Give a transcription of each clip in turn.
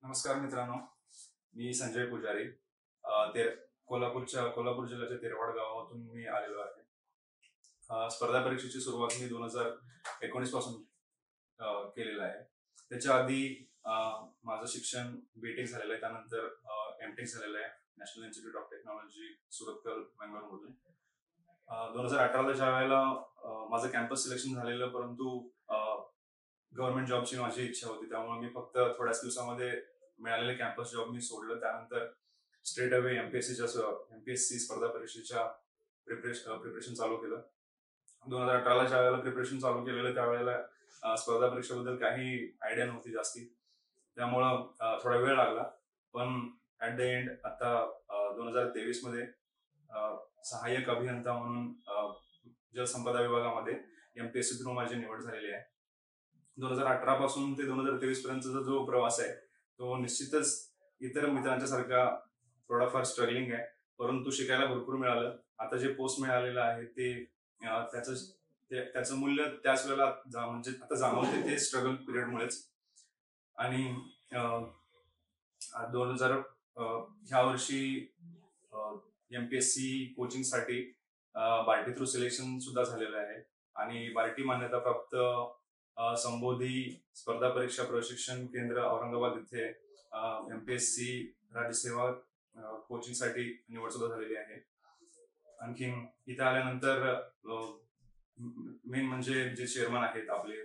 नमस्कार मित्रांनो, मी संजय पुजारी. कोल्हापूर जिल्ह्याच्या तेरवाड गावातून मी आलेलो आहे. स्पर्धा परीक्षेची सुरुवात मी 2019 पासून केलेलं आहे. त्याच्या आधी माझं शिक्षण बीटेक झालेलं आहे, त्यानंतर एमटेक झालेलं आहे National Institute of Technology Surathkal बेंगलोरमधून. 2018ला ज्या वेळेला माझं कॅम्पस सिलेक्शन झालेलं, परंतु गव्हर्नमेंट जॉबची माझी इच्छा होती, त्यामुळे मी फक्त थोड्याच दिवसामध्ये मिळालेले कॅम्पस जॉब मी सोडलं. त्यानंतर स्ट्रेट अवे एमपीएससी स्पर्धा परीक्षेच्या प्रिपरेशन चालू केलं. 2018ला ज्या वेळेला प्रिपरेशन चालू केलेलं त्यावेळेला स्पर्धा परीक्षेबद्दल काही आयडिया नव्हती जास्ती, त्यामुळं थोडा वेळ लागला. पण ऍट द एंड आता 2023 मध्ये सहाय्यक अभियंता म्हणून जलसंपदा विभागामध्ये एमपीएससी थ्रू माझी निवड झालेली आहे. 2018 पासून ते 2023 पर्यंतचा जो प्रवास आहे तो निश्चितच इतर मित्रांच्या सारखा थोडाफार स्ट्रगलिंग आहे, परंतु शिकायला भरपूर मिळालं. आता जे पोस्ट मिळालेलं आहे ते त्याचं मूल्य त्याच वेळेला म्हणजे आता जाणवते ते स्ट्रगल पिरियडमुळेच. आणि 2000 ह्या वर्षी एमपीएससी कोचिंगसाठी बार्टी थ्रू सिलेक्शन सुद्धा झालेलं आहे आणि बार्टी मान्यता प्राप्त संबोधी स्पर्धा परीक्षा प्रशिक्षण केंद्र औरंगाबाद इथे एमपीएससी राज्यसेवा कोचिंगसाठी निवड सुद्धा झालेली आहे. आणखीन इथे आल्यानंतर मेन म्हणजे जे चेअरमन आहेत आपले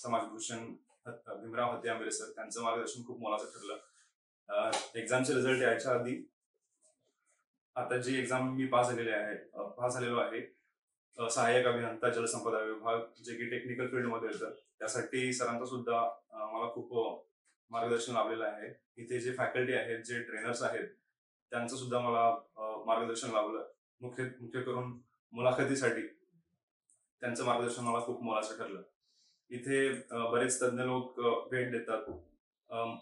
समाजभूषण भीमराव हत्ती आंबेरे सर, त्यांचं मार्गदर्शन खूप मोलाचं ठरलं. एक्झामचे रिझल्ट यायच्या आधी आता जी एक्झाम मी पास झालेलो आहे सहाय्यक अभियंता जलसंपदा विभाग, जे की टेक्निकल फील्डमध्ये येतं, त्यासाठी सरांचा सुद्धा मला खूप मार्गदर्शन लाभलेलं आहे. इथे जे फॅकल्टी आहेत, जे ट्रेनर्स आहेत, त्यांचं सुद्धा मला मार्गदर्शन लाभलं. मुख्य करून मुलाखतीसाठी त्यांचं मार्गदर्शन मला खूप मोलाचं ठरलं. इथे बरेच तज्ञ लोक भेट देतात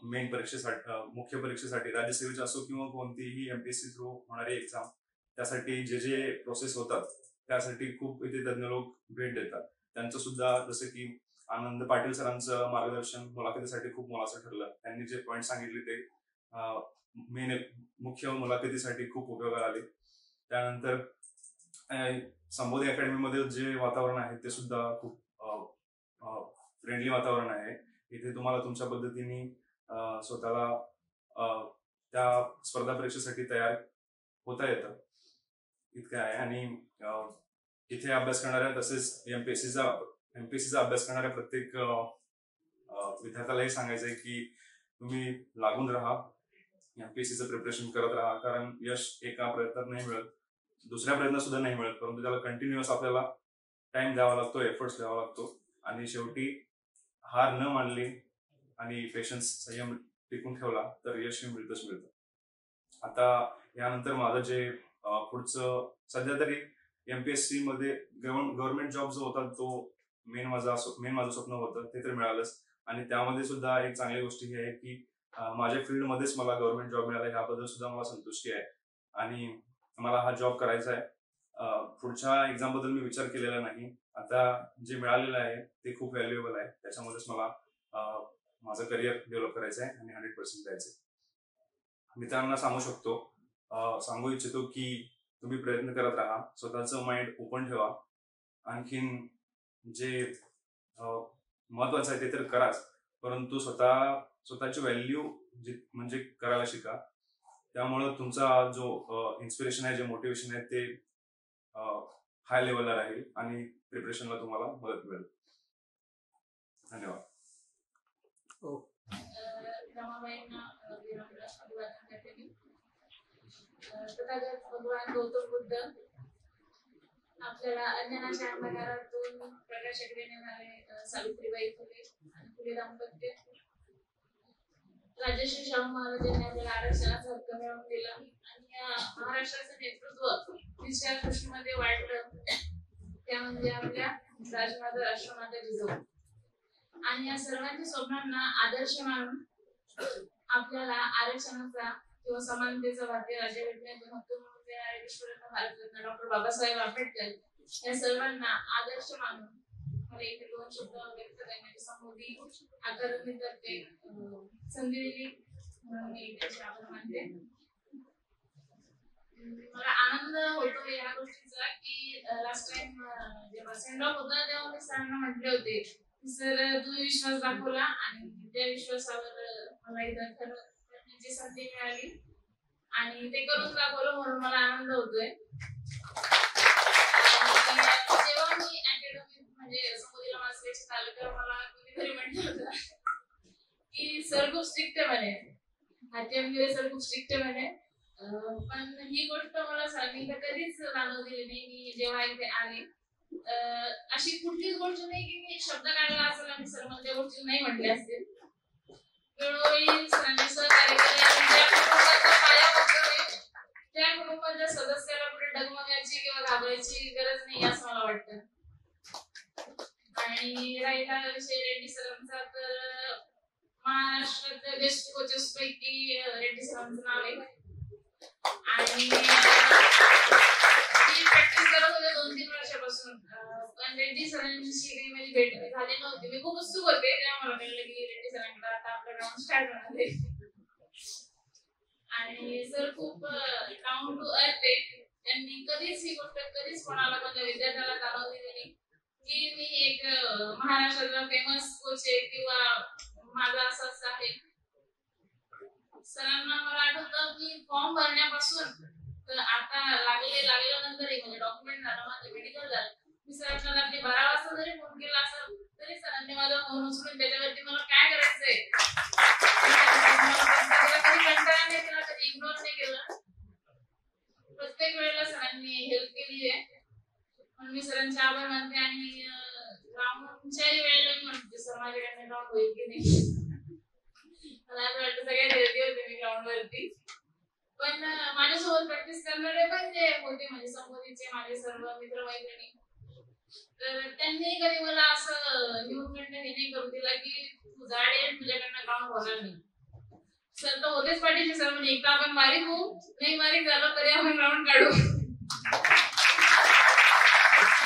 मेन परीक्षेसाठी, मुख्य परीक्षेसाठी, राज्यसेवेची असो किंवा कोणतीही एमपीएससी थ्रू होणारी एक्झाम, त्यासाठी जे प्रोसेस होतात त्यासाठी खूप इथे तज्ञ लोक भेट देतात. त्यांचं सुद्धा जसं की आनंद पाटील सरांचं मार्गदर्शन मुलाखतीसाठी खूप मोलाचं ठरलं. त्यांनी जे पॉईंट सांगितले ते मेन मुख्य मुलाखतीसाठी खूप उपयोगाला आले. त्यानंतर संबोधी अकॅडमीमध्ये जे वातावरण आहे ते सुद्धा खूप फ्रेंडली वातावरण आहे. इथे तुम्हाला तुमच्या पद्धतीने स्वतःला त्या स्पर्धा परीक्षेसाठी तयार होता येतं, इतकं आहे. आणि इथे अभ्यास करणाऱ्या, तसेच एमपीएससीचा अभ्यास करणाऱ्या प्रत्येक विद्यार्थ्यालाही सांगायचंय की तुम्ही लागून राहा, एमपीएससीचं प्रिपरेशन करत राहा, कारण यश एका प्रयत्नात नाही मिळत, दुसऱ्या प्रयत्नात सुद्धा नाही मिळत, परंतु त्याला कंटिन्युअस आपल्याला टाइम द्यावा लागतो, एफर्ट्स द्यावा लागतो आणि शेवटी हार न मानली आणि पेशन्स, संयम टिकून ठेवला तर यश हे मिळतं. आता यानंतर माझं जे पुढचं सध्या तरी एमपीएससी मध्ये गव्हर्नमेंट जॉब जो होता तो मेन माझं स्वप्न होतं, ते तर मिळालंच. आणि त्यामध्ये सुद्धा एक चांगली गोष्ट ही आहे की माझ्या फील्डमध्येच मला गव्हर्नमेंट जॉब मिळाला, ह्याबद्दल सुद्धा मला संतुष्टी आहे आणि मला हा जॉब करायचा आहे. पुढच्या एक्झाम बद्दल मी विचार केलेला नाही. आता जे मिळालेलं आहे ते खूप व्हॅल्युएबल आहे, त्याच्यामध्येच मला माझं करिअर डेव्हलप करायचं आहे आणि 100% द्यायचं आहे. मित्रांना सांगू इच्छितो की तुम्ही प्रयत्न करत राहा, स्वतःचं माइंड ओपन ठेवा. आणखीन जे महत्वाचं आहे ते तर कराच, परंतु स्वतःची व्हॅल्यू म्हणजे करायला शिका. त्यामुळं तुमचा जो इन्स्पिरेशन आहे, जे मोटिवेशन आहे ते हाय लेवलला राहील आणि प्रिपरेशनला तुम्हाला मदत मिळेल. धन्यवाद. तथागत भगवान गौतम बुद्ध आपल्याला अंजनाच्या अंधकारातून प्रकाशाकडे नेणारे सावित्रीबाई फुले आणि फुले दाम्पत्य, राजश्री शाहू महाराजांनी आपल्याला आरक्षणाचा हक्क मिळवून दिला आणि या महाराष्ट्राचं नेतृत्व तिसऱ्या गोष्टीमध्ये वाढलं, त्या म्हणजे आपल्या राजमाता राष्ट्रमाता जिजाऊ. आणि या सर्वांच्या स्वप्नांना आदर्श मानून आपल्याला आरक्षणाचा किंवा समानतेचा भारतीय राज्य घटनेतून हक्क मिळवून देणारे विश्वरत्न भारतरत्न डॉक्टर बाबासाहेब आंबेडकर या सर्वांना आदर्श मानून मला इथे 2 शब्द व्यक्त करण्याची संधी अकादमीतर्फे संधी दिली म्हणून मी त्याचे आभार मानते. मला आनंद होतो या गोष्टीचा की लास्ट टाइम जेव्हा सेंड ऑफ होता तेव्हा मी सरांना म्हटले होते की सर तुम्ही विश्वास दाखवला आणि त्या विश्वासावर मला इथं खरं करण्याची संधी मिळाली आणि ते करून दाखवलं म्हणून मला आनंद होतोय. जेव्हा मी अकॅडमी म्हणजे समोरीला मास्टरचे चालू तेव्हा मला कोणीतरी म्हटलं होतं की सर खूप स्ट्रिक्ट आहे म्हणे, हाती सर खूप स्ट्रिक्ट आहे म्हणे. पण ही गोष्ट मला सरांनी कधीच जाणवली नाही. मी जेव्हा इथे आले अशी कुठलीच गोष्ट नाही की मी शब्द काढला असेल आणि सर मला त्या गोष्टी नाही म्हटल्या असतील. वेळोवेळी सरांनी सहकार्य केले आणि ज्या कुटुंबाचा पाया होतोय त्या कुटुंबाच्या सदस्याला कुठे डगमगायची किंवा घाबरायची गरज नाही असं मला वाटतं. आणि राहिला विषय रेड्डी सरांचा, तर महाराष्ट्रातल्या बेस्ट कोचेस पैकी रेड्डी सरांचं नाव आहे आणि मी प्रॅक्टिस करत होते 2-3 वर्षापासून. पण रेड्डी सरांशी काही माझी भेट झाली नव्हती. मी खूप उत्सुक होते तेव्हा मला कळलं की रेड्डी सरांकडे आता आपलं ग्राउंड स्टार्ट होणार आहे. आणि सर खूप डाऊन टू अर्थ आहे. त्यांनी कधीच ही गोष्ट कधीच कोणाला माझ्या विद्यार्थ्याला जाणवली नाही की मी एक महाराष्ट्राचा फेमस कोच आहे किंवा माझा असंच आहे. सरांना मला आठवतं की फॉर्म भरण्यापासून तर आता लागल्यानंतर म्हणजे डॉक्युमेंट झालं, माझं मेडिकल झालं, मी सरांना रात्री 12 वाजता जरी फोन केला असेल तरी सरांनी माझा फोन उचलून त्याच्यावरती मला काय करायचंय कधी कंटाळा नाही केला, कधी इग्नोर नाही केलं. प्रत्येक वेळेला सरांनी हेल्प केली आहे म्हणून मी सरांचे आभार मानते. आणि ग्राउंडच्याही वेळेला मी म्हणते सर माझ्याकडे ग्राउंड होईल की नाही. मला असं वाटतं सगळ्यात हेल्दी होते मी ग्राउंड वरती. पण माझ्यासोबत प्रॅक्टिस करणारे पण जे होते म्हणजे संबोधीचे माझे सर्व मित्र मैत्रिणी, तर त्यांनी कधी मला असं न्यूजमेंट हे नाही करू दिला की तू जाड आहे तुझ्याकडनं ग्राउंड होणार नाही. सर तर होतेच पाठीचे. सर म्हणजे एकदा आपण बारीक होऊ, नाही बारीक झालं तरी आपण ग्राउंड काढू.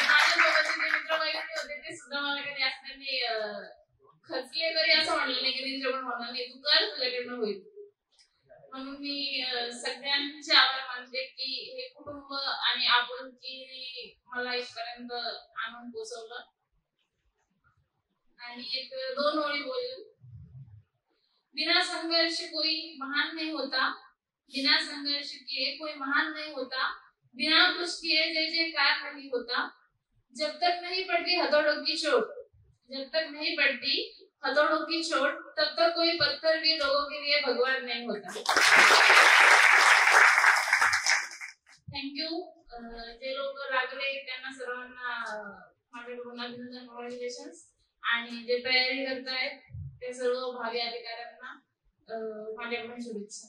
माझ्यासोबतचे जे मित्र मैत्रिणी होते ते सुद्धा मला कधी असं त्यांनी खचले तरी असं म्हणलं नाही की त्यांच्याकडून होणार नाही, तू कर तुझ्याकडनं होईल. म्हणून मी सगळ्यांचे आभार मानते की हे कुटुंब आणि आपुलकी मला इथपर्यंत आणून पोहोचवलं. आणि एक 2 ओळी बोलू. बिना संघर्ष कोई महान नहीं होता, बिना संघर्ष किए कोई महान नहीं होता, बिना कुछ किए जय जयकार नहीं होता, जब तक नहीं पड़ती हथौड़ों की चोट, जब तक नहीं पड़ती हथौड़ों की चोट तब तक कोई पत्थर भी लोगों के लिए भगवान नहीं होता. थँक्यू. जे लोक लागले त्यांना सर्वांना माझ्याकडून अभिनंदन, कॉंग्रॅच्युलेशन्स. आणि जे तयारी करतायत ते सर्व भावी अधिकाऱ्यांना माझ्याकडून शुभेच्छा.